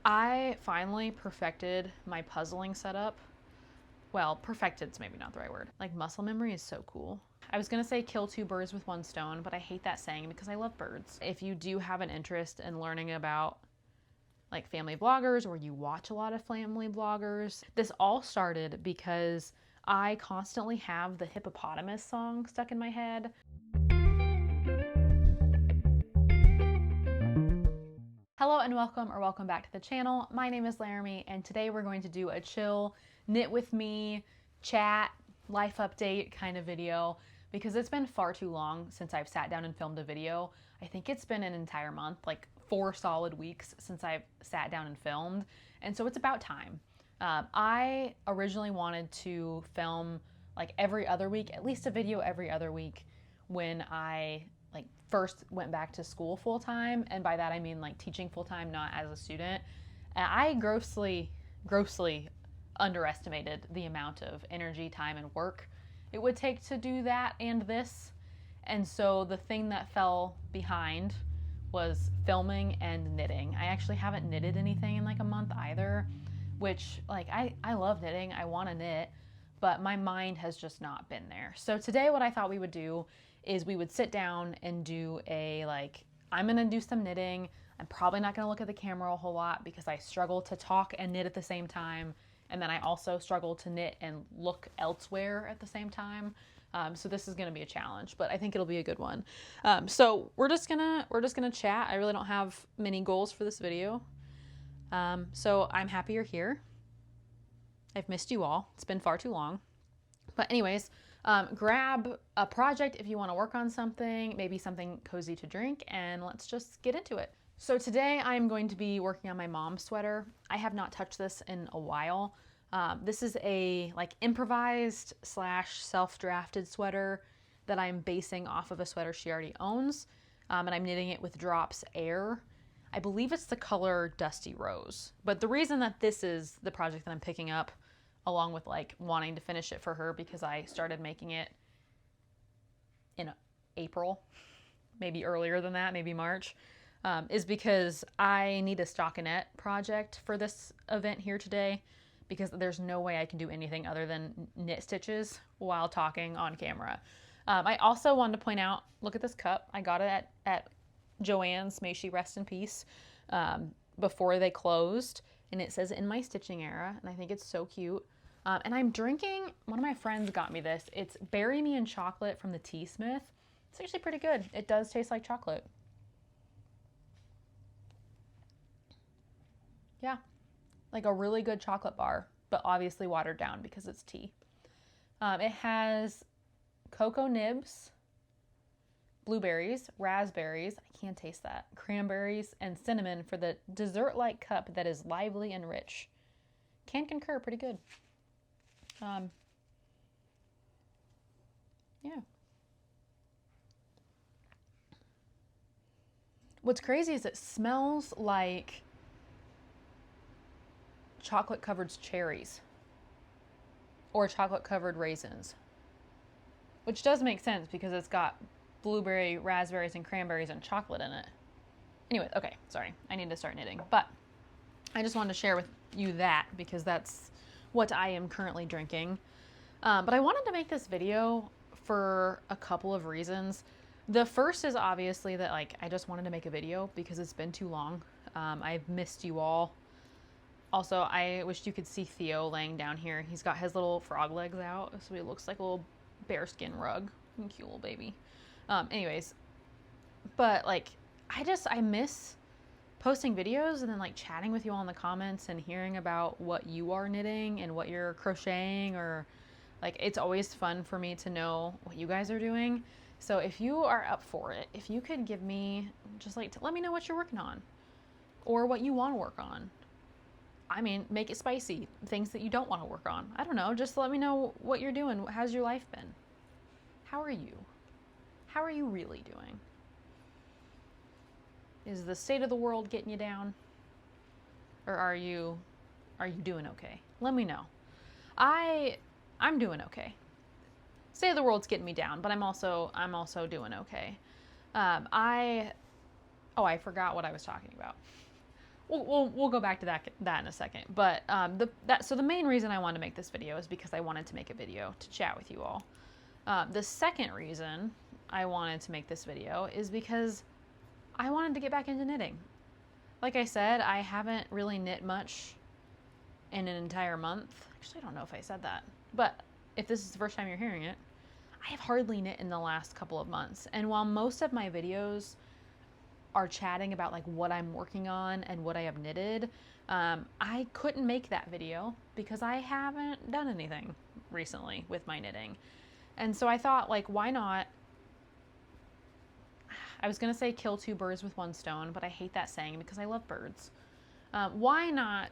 I finally perfected my puzzling setup. Well, perfected's maybe not the right word. Like, muscle memory is so cool. I was gonna say kill two birds with one stone, but I hate that saying because I love birds. If you do have an interest in learning about like family vloggers, or you watch a lot of family vloggers, this all started because I constantly have the hippopotamus song stuck in my head. Hello and welcome back to the channel. My name is Laramie, and today we're going to do a chill, knit with me, chat, life update kind of video because it's been far too long since I've sat down and filmed a video. I think it's been an entire month, like 4 solid weeks since I've sat down and filmed, and so it's about time. I originally wanted to film like every other week, at least a video every other week when I first went back to school full time, and by that I mean like teaching full time, not as a student. And I grossly underestimated the amount of energy, time, and work it would take to do that and this. And so the thing that fell behind was filming and knitting. I actually haven't knitted anything in like a month either, which like I love knitting, I want to knit, but my mind has just not been there. So today what I thought we would do is we would sit down and do I'm gonna do some knitting. I'm probably not gonna look at the camera a whole lot because I struggle to talk and knit at the same time. And then I also struggle to knit and look elsewhere at the same time. So this is gonna be a challenge, but I think it'll be a good one. So we're just gonna chat. I really don't have many goals for this video. So I'm happy you're here. I've missed you all. It's been far too long. But anyways, grab a project if you want to work on something, maybe something cozy to drink, and let's just get into it. So today I'm going to be working on my mom's sweater. I have not touched this in a while. This is a improvised / self-drafted sweater that I'm basing off of a sweater she already owns, and I'm knitting it with Drops Air. I believe it's the color Dusty Rose. But the reason that this is the project that I'm picking up, along with wanting to finish it for her because I started making it in April, maybe earlier than that, maybe March, is because I need a stockinette project for this event here today, because there's no way I can do anything other than knit stitches while talking on camera. I also wanted to point out, look at this cup. I got it at Joann's, may she rest in peace, before they closed, and it says "in my stitching era," and I think it's so cute. And I'm drinking, one of my friends got me this. It's Bury Me in Chocolate from the Tea Smith. It's actually pretty good. It does taste like chocolate. Yeah, like a really good chocolate bar, but obviously watered down because it's tea. It has cocoa nibs, blueberries, raspberries, I can't taste that, cranberries, and cinnamon for the dessert-like cup that is lively and rich. Can concur, pretty good. Yeah. What's crazy is it smells like chocolate-covered cherries or chocolate-covered raisins, which does make sense because it's got blueberry, raspberries, and cranberries and chocolate in it. Anyways, okay, sorry, I need to start knitting, but I just wanted to share with you that because that's what I am currently drinking. But I wanted to make this video for a couple of reasons. The first is obviously that I just wanted to make a video because it's been too long. I've missed you all. Also, I wished you could see Theo laying down here. He's got his little frog legs out, so he looks like a little bearskin rug. Cute little baby. Anyways, but I miss posting videos and then chatting with you all in the comments and hearing about what you are knitting and what you're crocheting, or it's always fun for me to know what you guys are doing. So if you are up for it, if you could give me just let me know what you're working on or what you want to work on. I mean, make it spicy, things that you don't want to work on. I don't know, just let me know what you're doing. How's your life been? How are you? How are you really doing? Is the state of the world getting you down? Or are you doing okay? Let me know. I'm doing okay. State of the world's getting me down, but I'm also doing okay. I forgot what I was talking about. we'll go back to that in a second. But so the main reason I wanted to make this video is because I wanted to make a video to chat with you all. The second reason I wanted to make this video is because I wanted to get back into knitting. Like I said, I haven't really knit much in an entire month. Actually, I don't know if I said that, but if this is the first time you're hearing it, I have hardly knit in the last couple of months. And while most of my videos are chatting about like what I'm working on and what I have knitted, I couldn't make that video because I haven't done anything recently with my knitting. And so I thought, like, why not? I was going to say kill two birds with one stone, but I hate that saying because I love birds. Why not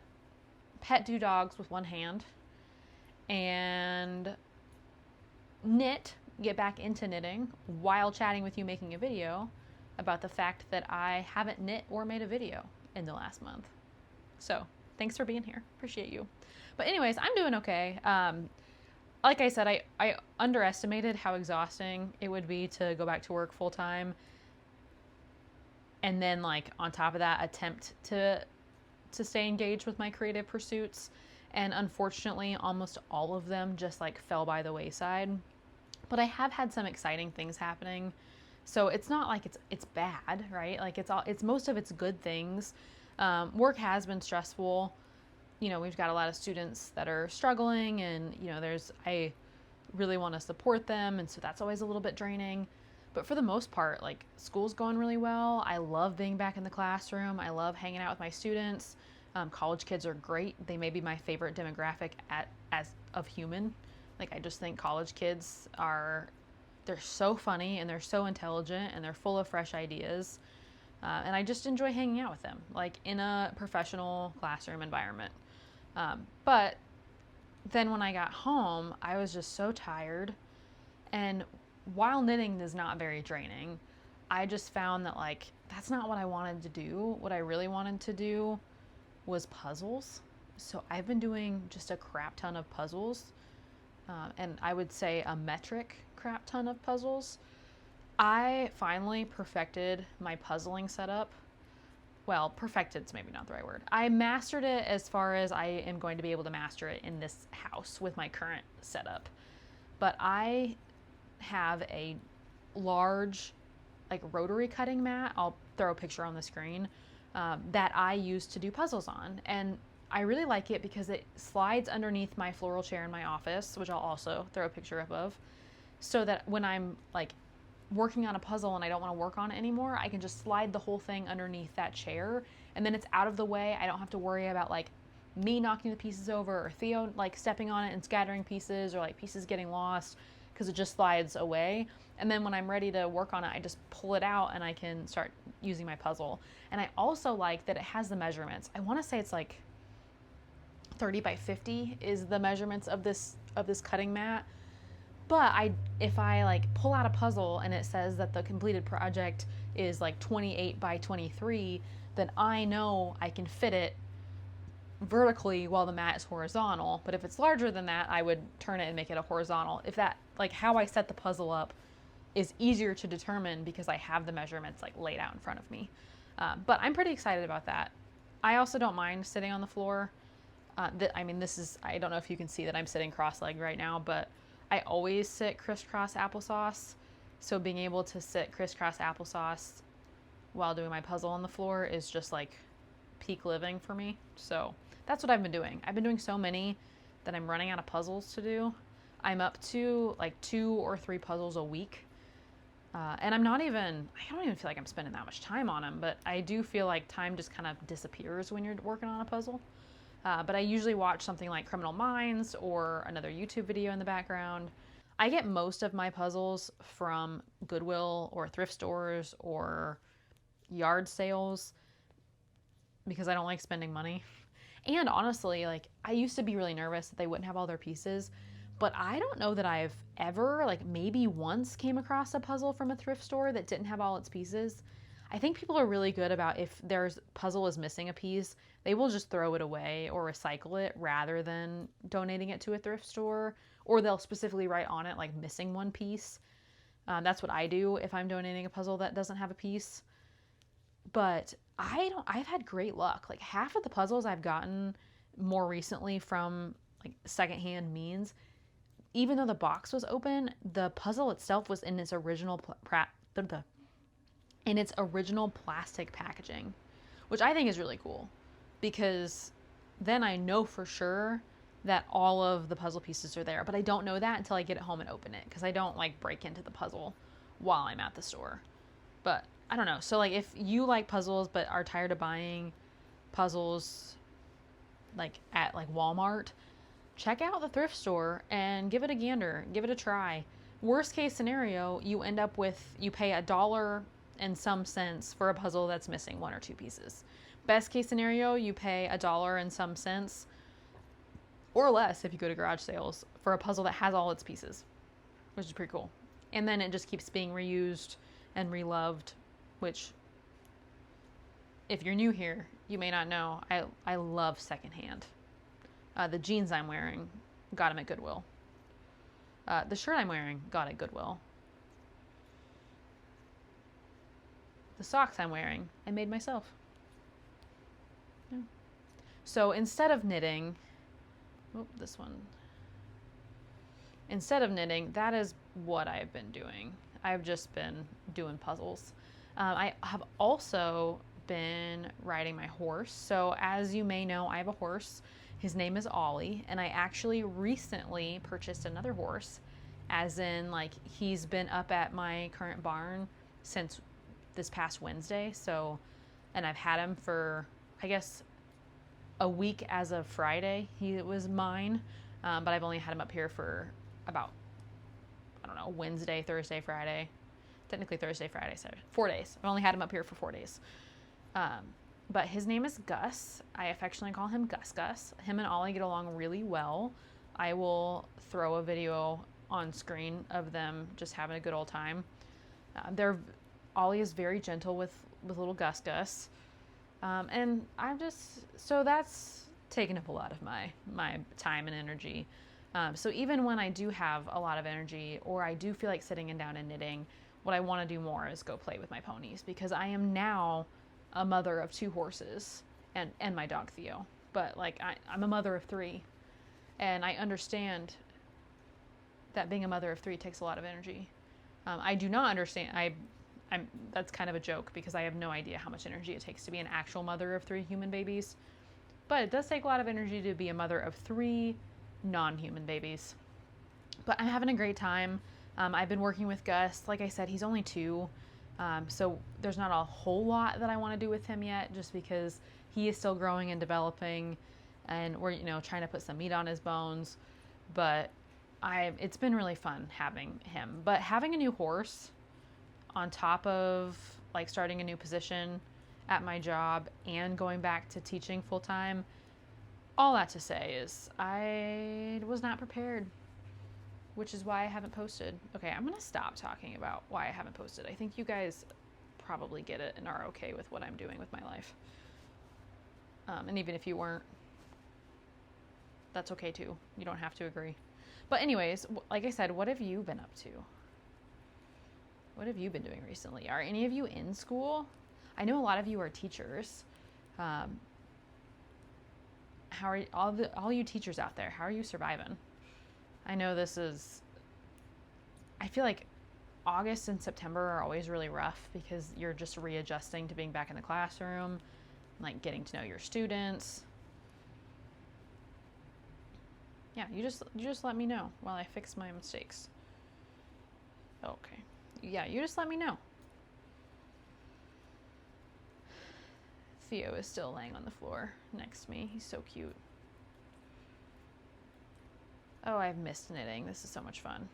pet two dogs with one hand and get back into knitting while chatting with you, making a video about the fact that I haven't knit or made a video in the last month. So thanks for being here. Appreciate you. But anyways, I'm doing okay. Like I said, I underestimated how exhausting it would be to go back to work full time. And then, like, on top of that, attempt to stay engaged with my creative pursuits. And unfortunately, almost all of them just, like, fell by the wayside. But I have had some exciting things happening. So it's not like it's bad, right? Like, it's most of it's good things. Work has been stressful. You know, we've got a lot of students that are struggling, and, you know, I really want to support them. And so that's always a little bit draining. But for the most part, like, school's going really well. I love being back in the classroom. I love hanging out with my students. College kids are great. They may be my favorite demographic of human. Like, I just think college kids they're so funny and they're so intelligent and they're full of fresh ideas. And I just enjoy hanging out with them, like, in a professional classroom environment. But then when I got home, I was just so tired. And while knitting is not very draining, I just found that, like, that's not what I wanted to do. What I really wanted to do was puzzles. So I've been doing just a crap ton of puzzles, and I would say a metric crap ton of puzzles. I finally perfected my puzzling setup. Well, perfected's maybe not the right word. I mastered it as far as I am going to be able to master it in this house with my current setup. But I have a large, like, rotary cutting mat. I'll throw a picture on the screen that I use to do puzzles on. And I really like it because it slides underneath my floral chair in my office, which I'll also throw a picture up of, so that when I'm, like, working on a puzzle and I don't want to work on it anymore, I can just slide the whole thing underneath that chair, and then it's out of the way. I don't have to worry about, like, me knocking the pieces over, or Theo, like, stepping on it and scattering pieces, or, like, pieces getting lost, because it just slides away. And then when I'm ready to work on it, I just pull it out and I can start using my puzzle. And I also like that it has the measurements. I want to say it's like 30 by 50 is the measurements of this cutting mat. But if I like pull out a puzzle and it says that the completed project is like 28 by 23, then I know I can fit it vertically while the mat is horizontal. But if it's larger than that, I would turn it and make it a horizontal. If that, like, how I set the puzzle up is easier to determine because I have the measurements, like, laid out in front of me. But I'm pretty excited about that. I also don't mind sitting on the floor. I don't know if you can see that I'm sitting cross-legged right now, but I always sit crisscross applesauce. So being able to sit crisscross applesauce while doing my puzzle on the floor is just, like, peak living for me. So that's what I've been doing. I've been doing so many that I'm running out of puzzles to do. I'm up to like 2 or 3 puzzles a week. And I don't even feel like I'm spending that much time on them, but I do feel like time just kind of disappears when you're working on a puzzle. But I usually watch something like Criminal Minds or another YouTube video in the background. I get most of my puzzles from Goodwill or thrift stores or yard sales because I don't like spending money. And honestly, like, I used to be really nervous that they wouldn't have all their pieces, but I don't know that I've ever, like, maybe once came across a puzzle from a thrift store that didn't have all its pieces. I think people are really good about, if their puzzle is missing a piece, they will just throw it away or recycle it rather than donating it to a thrift store, or they'll specifically write on it, like, missing one piece. That's what I do if I'm donating a puzzle that doesn't have a piece. But I've had great luck. Like half of the puzzles I've gotten more recently from like secondhand means, even though the box was open, the puzzle itself was in its original plastic packaging, which I think is really cool, because then I know for sure that all of the puzzle pieces are there. But I don't know that until I get it home and open it, because I don't like break into the puzzle while I'm at the store. But I don't know. So like if you like puzzles but are tired of buying puzzles like at like Walmart, check out the thrift store and give it a gander, give it a try. Worst case scenario, you end up with, you pay $1 and some cents for a puzzle that's missing 1 or 2 pieces. Best case scenario, you pay $1 and some cents or less if you go to garage sales for a puzzle that has all its pieces, which is pretty cool. And then it just keeps being reused and reloved, which, if you're new here, you may not know, I love secondhand. The jeans I'm wearing, got them at Goodwill. The shirt I'm wearing, got at Goodwill. The socks I'm wearing, I made myself. Yeah. So instead of knitting, instead of knitting, that is what I've been doing. I've just been doing puzzles. I have also been riding my horse. So as you may know, I have a horse. His name is Ollie, and I actually recently purchased another horse, as in like he's been up at my current barn since this past Wednesday. So, and I've had him for, I guess, a week as of Friday. He was mine, but I've only had him up here for about, I don't know, Wednesday, Thursday, Friday. Technically Thursday, Friday, Saturday. 4 days. I've only had him up here for 4 days. But his name is Gus. I affectionately call him Gus Gus. Him and Ollie get along really well. I will throw a video on screen of them just having a good old time. Ollie is very gentle with little Gus Gus. And so that's taken up a lot of my time and energy. So even when I do have a lot of energy, or I do feel like sitting down and knitting, what I want to do more is go play with my ponies, because I am now a mother of 2 horses and my dog Theo. But like I'm a mother of 3, and I understand that being a mother of 3 takes a lot of energy. I do not understand. That's kind of a joke, because I have no idea how much energy it takes to be an actual mother of 3 human babies. But it does take a lot of energy to be a mother of 3 non-human babies. But I'm having a great time. I've been working with Gus. Like I said, he's only 2. So there's not a whole lot that I want to do with him yet, just because he is still growing and developing, and we're, trying to put some meat on his bones. But it's been really fun having him. But having a new horse on top of like starting a new position at my job and going back to teaching full time, all that to say is I was not prepared, which is why I haven't posted. Okay, I'm going to stop talking about why I haven't posted. I think you guys probably get it and are okay with what I'm doing with my life. And even if you weren't, that's okay too. You don't have to agree. But anyways, like I said, what have you been up to? What have you been doing recently? Are any of you in school? I know a lot of you are teachers. How are all you teachers out there? How are you surviving? I know I feel like August and September are always really rough, because you're just readjusting to being back in the classroom, like getting to know your students. Yeah, you just let me know while I fix my mistakes. Okay. Yeah, you just let me know. Theo is still laying on the floor next to me. He's so cute. Oh, I've missed knitting. This is so much fun.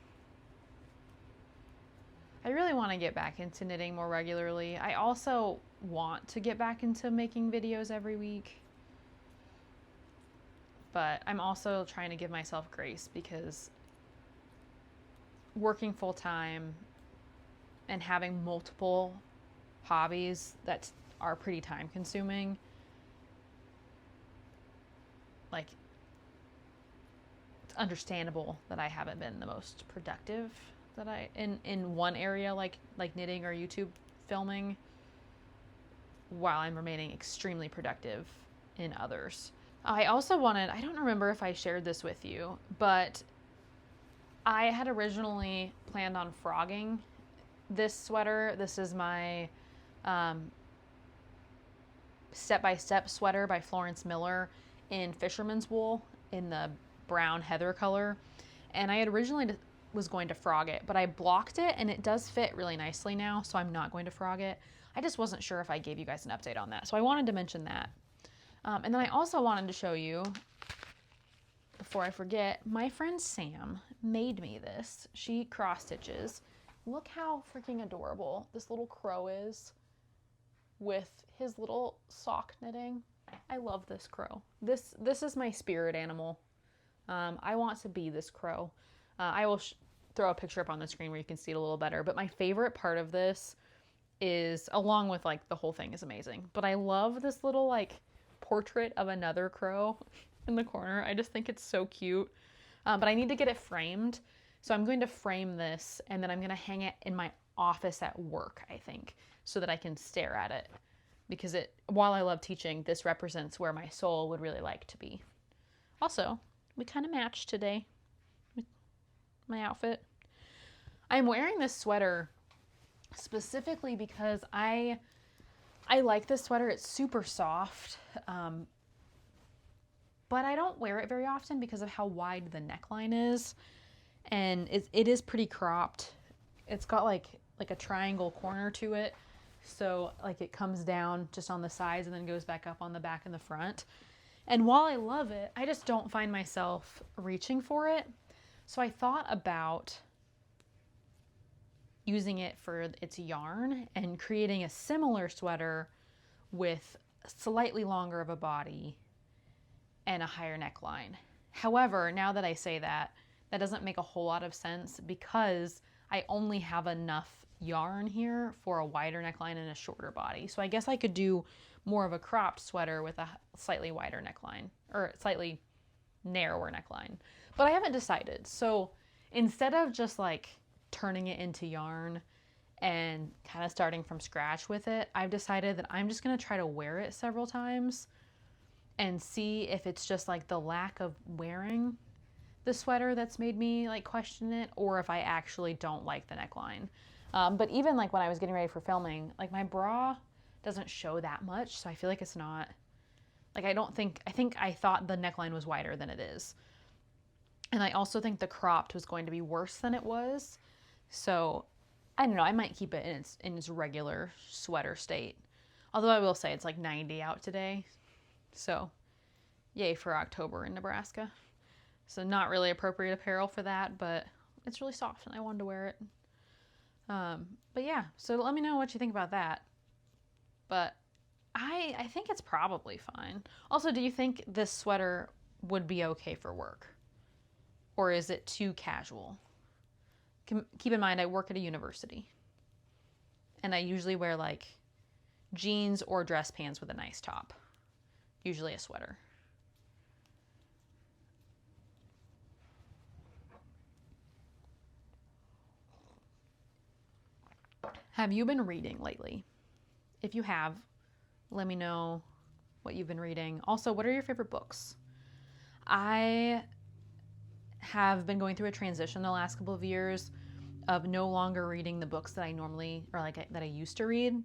I really want to get back into knitting more regularly. I also want to get back into making videos every week. But I'm also trying to give myself grace, because working full time and having multiple hobbies that are pretty time consuming, like, it's understandable that I haven't been the most productive in one area, like knitting or YouTube filming. while I'm remaining extremely productive in others. I also wanted, I don't remember if I shared this with you, but I had originally planned on frogging this sweater. This is my step-by-step sweater by Florence Miller in fisherman's wool in the brown heather color. And I had originally was going to frog it, but I blocked it and it does fit really nicely now, so I'm not going to frog it. I just wasn't sure if I gave you guys an update on that, so I wanted to mention that. And then I also wanted to show you, before I forget, my friend Sam made me this. She cross stitches. Look how freaking adorable this little crow is with his little sock knitting. I love this crow. This is my spirit animal. I want to be this crow. I will throw a picture up on the screen where you can see it a little better. But my favorite part of this is, along with like the whole thing is amazing, but I love this little like portrait of another crow in the corner. I just think it's so cute. But I need to get it framed. So I'm going to frame this and then I'm going to hang it in my office at work, I think, so that I can stare at it. Because while I love teaching, this represents where my soul would really like to be. Also, we kind of matched today with my outfit. I'm wearing this sweater specifically because I like this sweater. It's super soft, but I don't wear it very often because of how wide the neckline is, and it is pretty cropped. It's got like a triangle corner to it, so like it comes down just on the sides and then goes back up on the back and the front. And while I love it, I just don't find myself reaching for it. So I thought about using it for its yarn and creating a similar sweater with slightly longer of a body and a higher neckline. However, now that I say that, that doesn't make a whole lot of sense because I only have enough yarn here for a wider neckline and a shorter body. So I guess I could do more of a cropped sweater with a slightly wider neckline, or slightly narrower neckline. But I haven't decided. So instead of just like turning it into yarn and kind of starting from scratch with it, I've decided that I'm just going to try to wear it several times and see if it's just like the lack of wearing the sweater that's made me like question it, or if I actually don't like the neckline. But even like when I was getting ready for filming, like my bra doesn't show that much, so I feel like it's not, like I thought the neckline was wider than it is. And I also think the cropped was going to be worse than it was. So I don't know, I might keep it in its regular sweater state. Although I will say it's like 90 out today. So yay for October in Nebraska. So not really appropriate apparel for that, but it's really soft and I wanted to wear it. But yeah, so let me know what you think about that. But I think it's probably fine. Also, do you think this sweater would be okay for work? Or is it too casual? Keep in mind, I work at a university. And I usually wear like jeans or dress pants with a nice top. Usually a sweater. Have you been reading lately? If you have, let me know what you've been reading. Also, what are your favorite books? I have been going through a transition the last couple of years of no longer reading the books that I normally, or like that I used to read.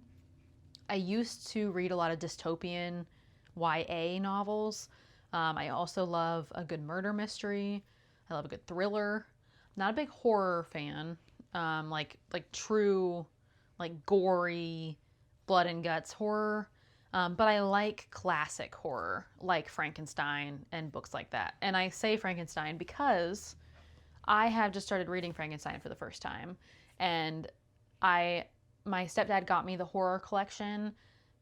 I used to read a lot of dystopian YA novels. I also love a good murder mystery. I love a good thriller. Not a big horror fan. Like true, like gory, blood and guts horror. But I like classic horror, like Frankenstein and books like that. And I say Frankenstein because I have just started reading Frankenstein for the first time. And my stepdad got me the horror collection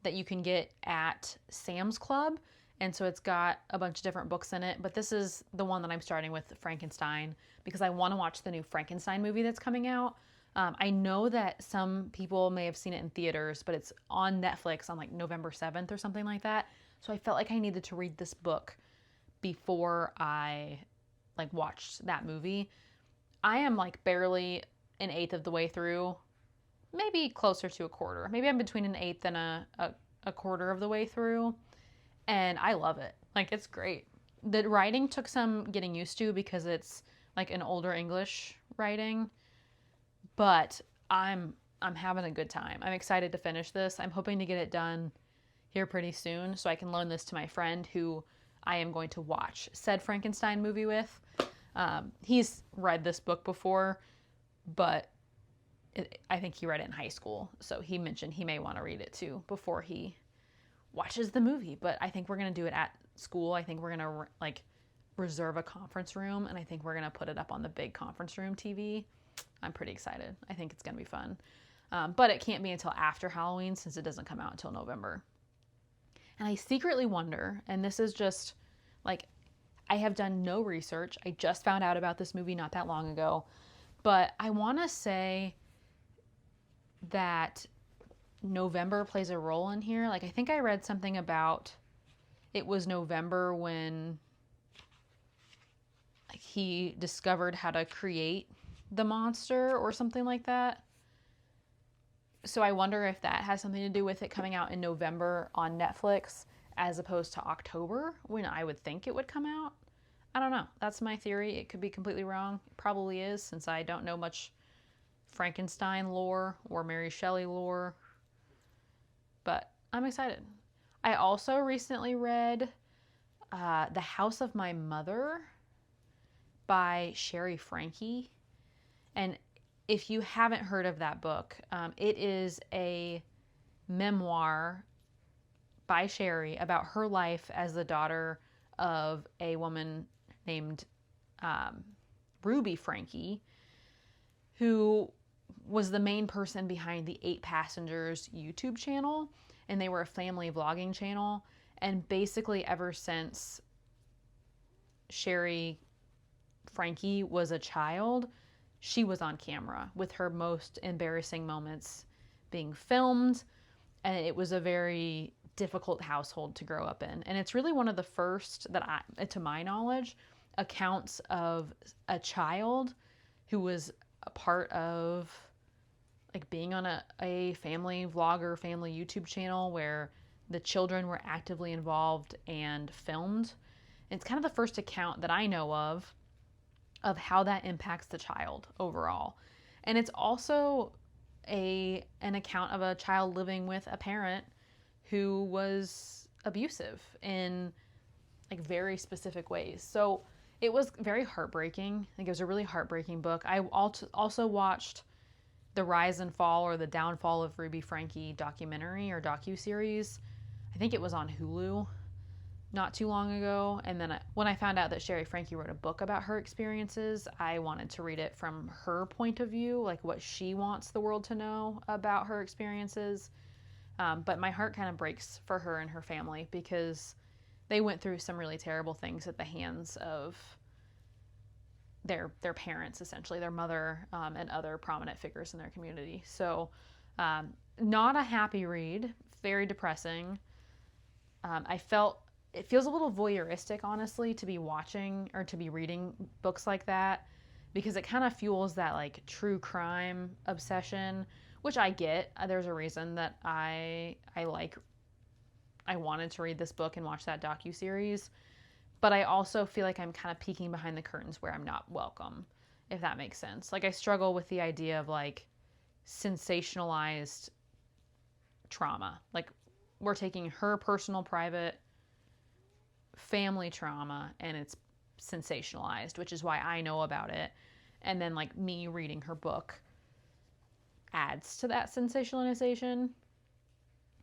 that you can get at Sam's Club. And so it's got a bunch of different books in it. But this is the one that I'm starting with, Frankenstein, because I want to watch the new Frankenstein movie that's coming out. I know that some people may have seen it in theaters, but it's on Netflix on like November 7th or something like that. So I felt like I needed to read this book before I like watched that movie. I am like barely an eighth of the way through, maybe closer to a quarter. Maybe I'm between an eighth and a a quarter of the way through, and I love it. Like, it's great. The writing took some getting used to because it's like an older English writing, but I'm having a good time. I'm excited to finish this. I'm hoping to get it done here pretty soon so I can loan this to my friend who I am going to watch said Frankenstein movie with. He's read this book before, but I think he read it in high school. So he mentioned he may want to read it too before he watches the movie. But I think we're going to do it at school. I think we're going to reserve a conference room, and I think we're going to put it up on the big conference room TV. I'm pretty excited. I think it's going to be fun. But it can't be until after Halloween since it doesn't come out until November. And I secretly wonder, and this is just like, I have done no research. I just found out about this movie not that long ago. But I want to say that November plays a role in here. Like, I think I read something about it was November when he discovered how to create the monster or something like that. So I wonder if that has something to do with it coming out in November on Netflix as opposed to October when I would think it would come out. I don't know. That's my theory. It could be completely wrong. It probably is, since I don't know much Frankenstein lore or Mary Shelley lore. But I'm excited. I also recently read The House of My Mother by Sherry Frankie. And if you haven't heard of that book, it is a memoir by Sherry about her life as the daughter of a woman named Ruby Frankie, who was the main person behind the 8 Passengers YouTube channel. And they were a family vlogging channel. And basically ever since Sherry Frankie was a child, she was on camera with her most embarrassing moments being filmed. And it was a very difficult household to grow up in. And it's really one of the first that to my knowledge, accounts of a child who was a part of like being on a family vlogger, family YouTube channel where the children were actively involved and filmed. And it's kind of the first account that I know of how that impacts the child overall. And it's also an account of a child living with a parent who was abusive in like very specific ways. So it was very heartbreaking. I think it was a really heartbreaking book. I also watched the Rise and Fall or the Downfall of Ruby Frankie documentary or docuseries. I think it was on Hulu not too long ago. And then when I found out that Sherry Frankie wrote a book about her experiences, I wanted to read it from her point of view, like what she wants the world to know about her experiences. But my heart kind of breaks for her and her family because they went through some really terrible things at the hands of their parents, essentially, their mother and other prominent figures in their community. So not a happy read, very depressing. It feels a little voyeuristic, honestly, to be watching or to be reading books like that because it kind of fuels that like true crime obsession, which I get. There's a reason that I wanted to read this book and watch that docuseries, but I also feel like I'm kind of peeking behind the curtains where I'm not welcome, if that makes sense. Like I struggle with the idea of like sensationalized trauma. Like we're taking her personal private family trauma and it's sensationalized, which is why I know about it. And then like me reading her book adds to that sensationalization.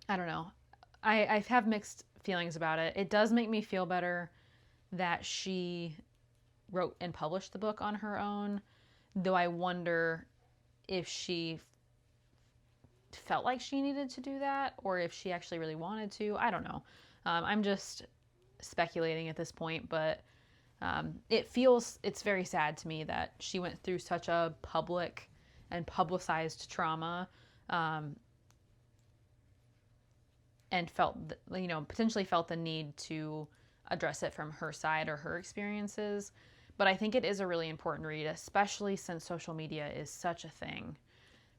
I don't know. I have mixed feelings about it. It does make me feel better that she wrote and published the book on her own, though I wonder if she felt like she needed to do that or if she actually really wanted to. I don't know. I'm just speculating at this point, but it's very sad to me that she went through such a public and publicized trauma and potentially felt the need to address it from her side or her experiences. But I think it is a really important read, especially since social media is such a thing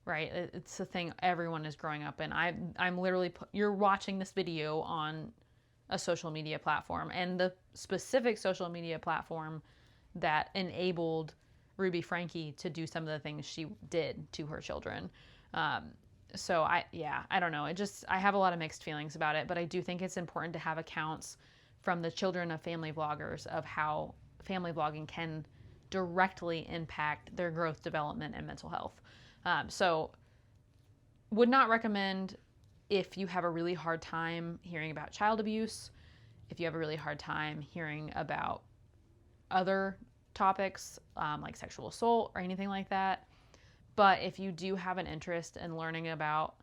right? It's a thing everyone is growing up in. I'm literally, you're watching this video on a social media platform, and the specific social media platform that enabled Ruby Franke to do some of the things she did to her children. So I don't know. I have a lot of mixed feelings about it, but I do think it's important to have accounts from the children of family vloggers of how family vlogging can directly impact their growth, development, and mental health. So would not recommend if you have a really hard time hearing about child abuse, if you have a really hard time hearing about other topics like sexual assault or anything like that. But if you do have an interest in learning about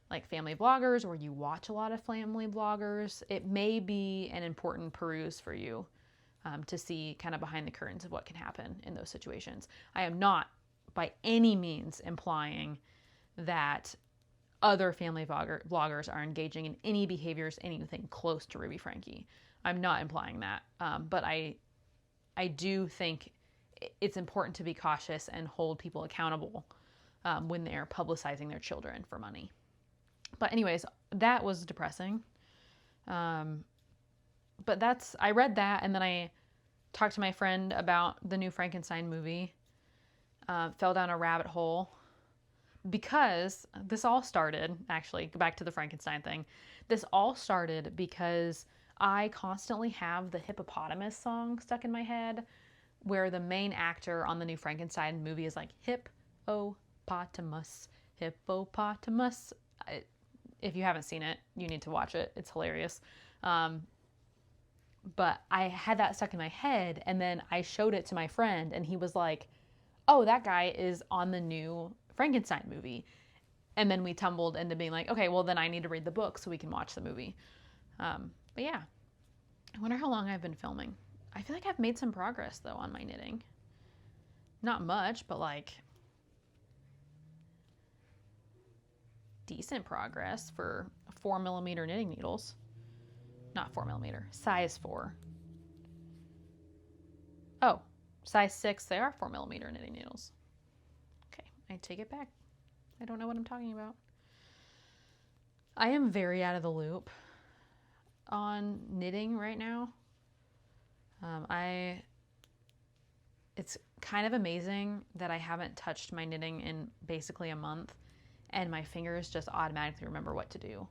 like family vloggers, or you watch a lot of family vloggers, it may be an important peruse for you to see kind of behind the curtains of what can happen in those situations. I am not by any means implying that other family vloggers are engaging in any behaviors, anything close to Ruby Franke. I'm not implying that. But I do think it's important to be cautious and hold people accountable when they're publicizing their children for money. But anyways, that was depressing. But I read that, and then I talked to my friend about the new Frankenstein movie, fell down a rabbit hole, because this all started, actually, go back to the Frankenstein thing. This all started because I constantly have the hippopotamus song stuck in my head, where the main actor on the new Frankenstein movie is like, hippopotamus, hippopotamus. If you haven't seen it, you need to watch it. It's hilarious. But I had that stuck in my head, and then I showed it to my friend, and he was like, oh, that guy is on the new Frankenstein movie. And then we tumbled into being like, okay, well, then I need to read the book so we can watch the movie. But yeah, I wonder how long I've been filming. I feel like I've made some progress, though, on my knitting. Not much, but like decent progress for 4mm knitting needles. Not 4mm, size 4. Oh, size 6, they are 4mm knitting needles. Okay, I take it back. I don't know what I'm talking about. I am very out of the loop on knitting right now. It's kind of amazing that I haven't touched my knitting in basically a month, and my fingers just automatically remember what to do.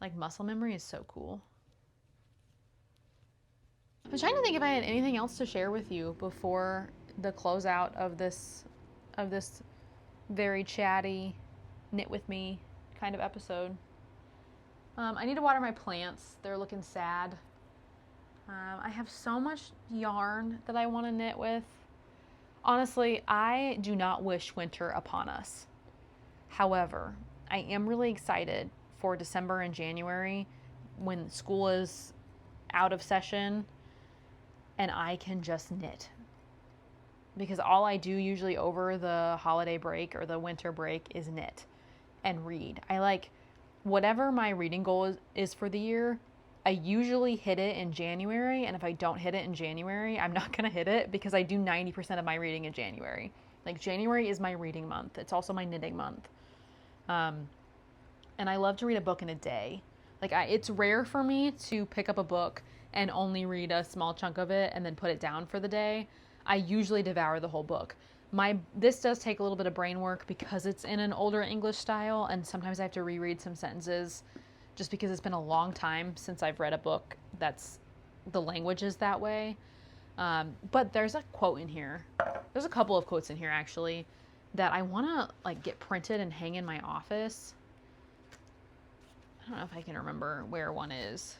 Like, muscle memory is so cool. I was trying to think if I had anything else to share with you before the closeout of this very chatty, knit with me kind of episode. I need to water my plants. They're looking sad. I have so much yarn that I want to knit with. Honestly, I do not wish winter upon us. However, I am really excited for December and January when school is out of session and I can just knit. Because all I do usually over the holiday break or the winter break is knit and read. I like whatever my reading goal is for the year. I usually hit it in January, and if I don't hit it in January, I'm not going to hit it because I do 90% of my reading in January. Like, January is my reading month. It's also my knitting month. And I love to read a book in a day. Like, it's rare for me to pick up a book and only read a small chunk of it and then put it down for the day. I usually devour the whole book. This does take a little bit of brain work because it's in an older English style, and sometimes I have to reread some sentences just because it's been a long time since I've read a book that's the language is that way. But there's a quote in here. There's a couple of quotes in here, actually, that I want to like get printed and hang in my office. I don't know if I can remember where one is.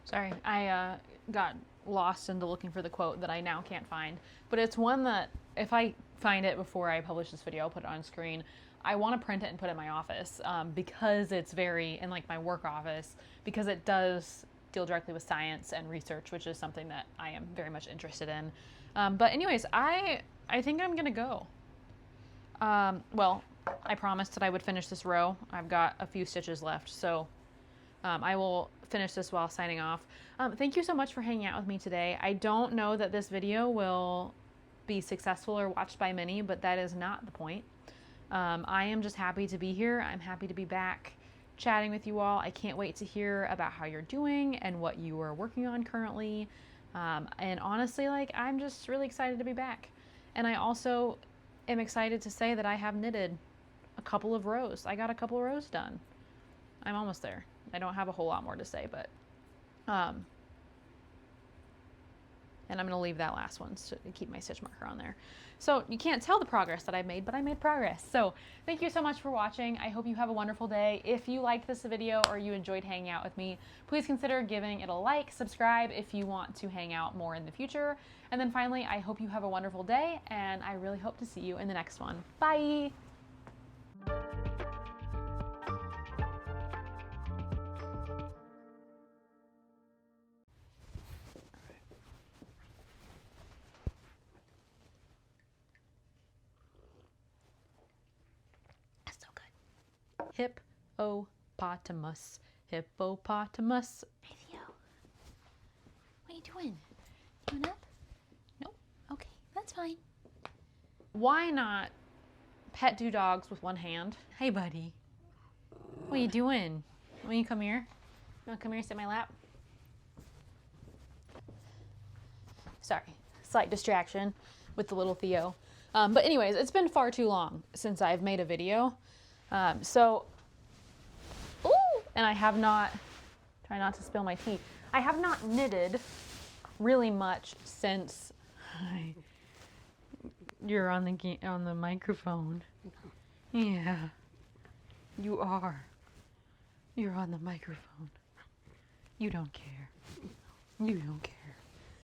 Sorry, I got lost into looking for the quote that I now can't find. But it's one that, if I find it before I publish this video, I'll put it on screen. I want to print it and put it in my office because it's in like my work office, because it does deal directly with science and research, which is something that I am very much interested in. But anyways, I think I'm going to go. Well, I promised that I would finish this row. I've got a few stitches left, so I will finish this while signing off. Thank you so much for hanging out with me today. I don't know that this video will be successful or watched by many, but that is not the point. I am just happy to be here. I'm happy to be back chatting with you all. I can't wait to hear about how you're doing and what you are working on currently. And honestly, like, I'm just really excited to be back. And I also am excited to say that I have knitted a couple of rows. I got a couple of rows done. I'm almost there. I don't have a whole lot more to say, but and I'm going to leave that last one to keep my stitch marker on there. So you can't tell the progress that I've made, but I made progress. So thank you so much for watching. I hope you have a wonderful day. If you liked this video or you enjoyed hanging out with me, please consider giving it a like, subscribe if you want to hang out more in the future. And then finally, I hope you have a wonderful day, and I really hope to see you in the next one. Bye! Hippopotamus, hippopotamus. Hey Theo, what are you doing? Doing up? Nope. Okay, that's fine. Why not pet two dogs with one hand? Hey, buddy. What are you doing? Will you come here? You want to come here and sit in my lap? Sorry, slight distraction with the little Theo. But anyways, it's been far too long since I've made a video. And I have not, try not to spill my tea. I have not knitted really much since, you're on the microphone. Yeah, you are. You're on the microphone. You don't care. You don't care.